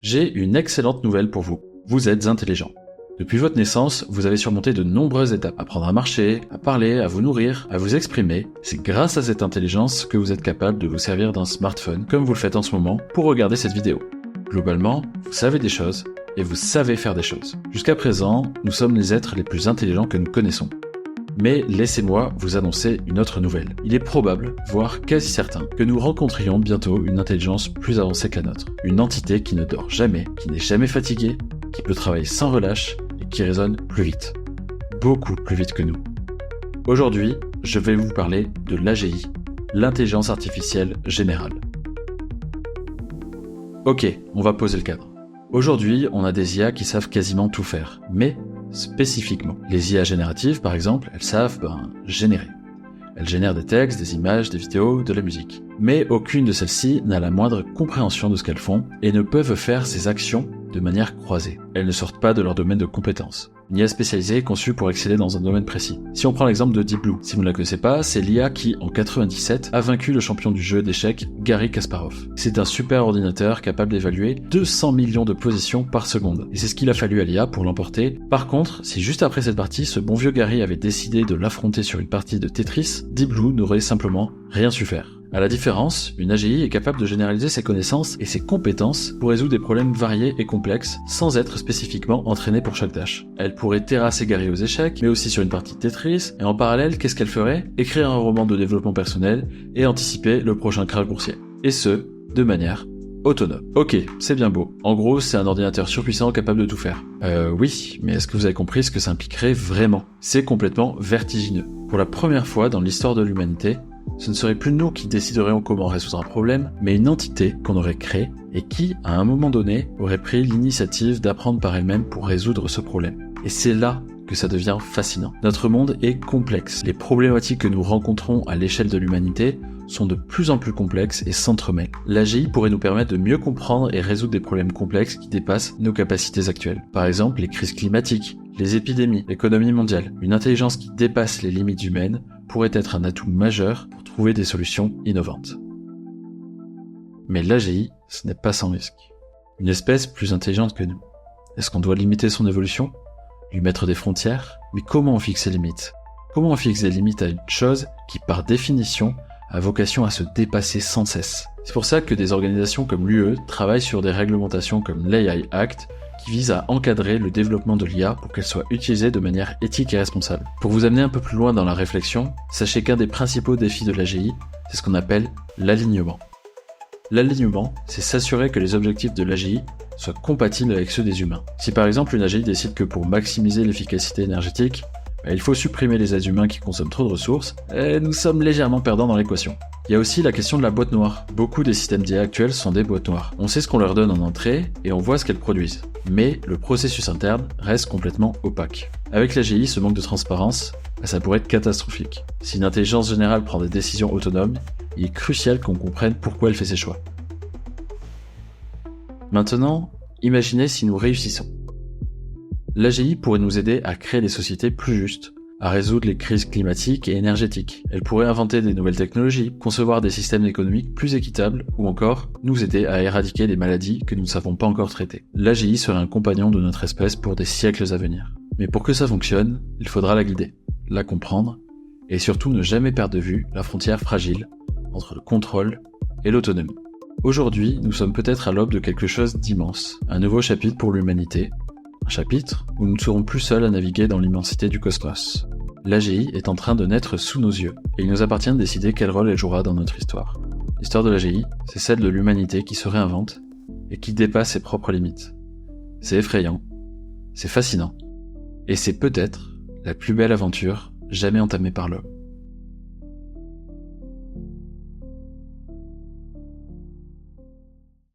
J'ai une excellente nouvelle pour vous. Vous êtes intelligent. Depuis votre naissance, vous avez surmonté de nombreuses étapes. Apprendre à marcher, à parler, à vous nourrir, à vous exprimer. C'est grâce à cette intelligence que vous êtes capable de vous servir d'un smartphone, comme vous le faites en ce moment, pour regarder cette vidéo. Globalement, vous savez des choses, et vous savez faire des choses. Jusqu'à présent, nous sommes les êtres les plus intelligents que nous connaissons. Mais laissez-moi vous annoncer une autre nouvelle. Il est probable, voire quasi certain, que nous rencontrions bientôt une intelligence plus avancée que la nôtre. Une entité qui ne dort jamais, qui n'est jamais fatiguée, qui peut travailler sans relâche et qui raisonne plus vite. Beaucoup plus vite que nous. Aujourd'hui, je vais vous parler de l'AGI, l'intelligence artificielle générale. Ok, on va poser le cadre. Aujourd'hui, on a des IA qui savent quasiment tout faire, mais spécifiquement. Les IA génératives, par exemple, elles savent générer. Elles génèrent des textes, des images, des vidéos, de la musique. Mais aucune de celles-ci n'a la moindre compréhension de ce qu'elles font et ne peuvent faire ces actions de manière croisée. Elles ne sortent pas de leur domaine de compétences. Une IA spécialisée est conçue pour exceller dans un domaine précis. Si on prend l'exemple de Deep Blue, si vous ne la connaissez pas, c'est l'IA qui, en 97, a vaincu le champion du jeu d'échecs, Garry Kasparov. C'est un super ordinateur capable d'évaluer 200 millions de positions par seconde. Et c'est ce qu'il a fallu à l'IA pour l'emporter. Par contre, si juste après cette partie, ce bon vieux Garry avait décidé de l'affronter sur une partie de Tetris, Deep Blue n'aurait simplement rien su faire. À la différence, une AGI est capable de généraliser ses connaissances et ses compétences pour résoudre des problèmes variés et complexes sans être spécifiquement entraînée pour chaque tâche. Elle pourrait terrasser Garry aux échecs, mais aussi sur une partie de Tetris, et en parallèle, qu'est-ce qu'elle ferait ? Écrire un roman de développement personnel et anticiper le prochain krach boursier. Et ce, de manière autonome. Ok, c'est bien beau. En gros, c'est un ordinateur surpuissant capable de tout faire. Oui, mais est-ce que vous avez compris ce que ça impliquerait vraiment ? C'est complètement vertigineux. Pour la première fois dans l'histoire de l'humanité, ce ne serait plus nous qui déciderions comment résoudre un problème, mais une entité qu'on aurait créée et qui, à un moment donné, aurait pris l'initiative d'apprendre par elle-même pour résoudre ce problème. Et c'est là que ça devient fascinant. Notre monde est complexe. Les problématiques que nous rencontrons à l'échelle de l'humanité sont de plus en plus complexes et s'entremêlent. L'AGI pourrait nous permettre de mieux comprendre et résoudre des problèmes complexes qui dépassent nos capacités actuelles. Par exemple, les crises climatiques, les épidémies, l'économie mondiale. Une intelligence qui dépasse les limites humaines pourrait être un atout majeur pour trouver des solutions innovantes. Mais l'AGI, ce n'est pas sans risque. Une espèce plus intelligente que nous. Est-ce qu'on doit limiter son évolution ? Lui mettre des frontières ? Mais comment on fixe les limites ? Comment on fixe des limites à une chose qui, par définition, a vocation à se dépasser sans cesse ? C'est pour ça que des organisations comme l'UE travaillent sur des réglementations comme l'AI Act, qui vise à encadrer le développement de l'IA pour qu'elle soit utilisée de manière éthique et responsable. Pour vous amener un peu plus loin dans la réflexion, sachez qu'un des principaux défis de l'AGI, c'est ce qu'on appelle l'alignement. L'alignement, c'est s'assurer que les objectifs de l'AGI soient compatibles avec ceux des humains. Si par exemple une AGI décide que pour maximiser l'efficacité énergétique, il faut supprimer les êtres humains qui consomment trop de ressources, nous sommes légèrement perdants dans l'équation. Il y a aussi la question de la boîte noire. Beaucoup des systèmes d'IA actuels sont des boîtes noires. On sait ce qu'on leur donne en entrée et on voit ce qu'elles produisent. Mais le processus interne reste complètement opaque. Avec l'AGI, ce manque de transparence, ça pourrait être catastrophique. Si une intelligence générale prend des décisions autonomes, il est crucial qu'on comprenne pourquoi elle fait ses choix. Maintenant, imaginez si nous réussissons. L'AGI pourrait nous aider à créer des sociétés plus justes, à résoudre les crises climatiques et énergétiques. Elle pourrait inventer des nouvelles technologies, concevoir des systèmes économiques plus équitables, ou encore nous aider à éradiquer des maladies que nous ne savons pas encore traiter. L'AGI serait un compagnon de notre espèce pour des siècles à venir. Mais pour que ça fonctionne, il faudra la guider, la comprendre, et surtout ne jamais perdre de vue la frontière fragile entre le contrôle et l'autonomie. Aujourd'hui, nous sommes peut-être à l'aube de quelque chose d'immense, un nouveau chapitre pour l'humanité, un chapitre où nous ne serons plus seuls à naviguer dans l'immensité du cosmos. L'AGI est en train de naître sous nos yeux, et il nous appartient de décider quel rôle elle jouera dans notre histoire. L'histoire de l'AGI, c'est celle de l'humanité qui se réinvente et qui dépasse ses propres limites. C'est effrayant, c'est fascinant, et c'est peut-être la plus belle aventure jamais entamée par l'homme.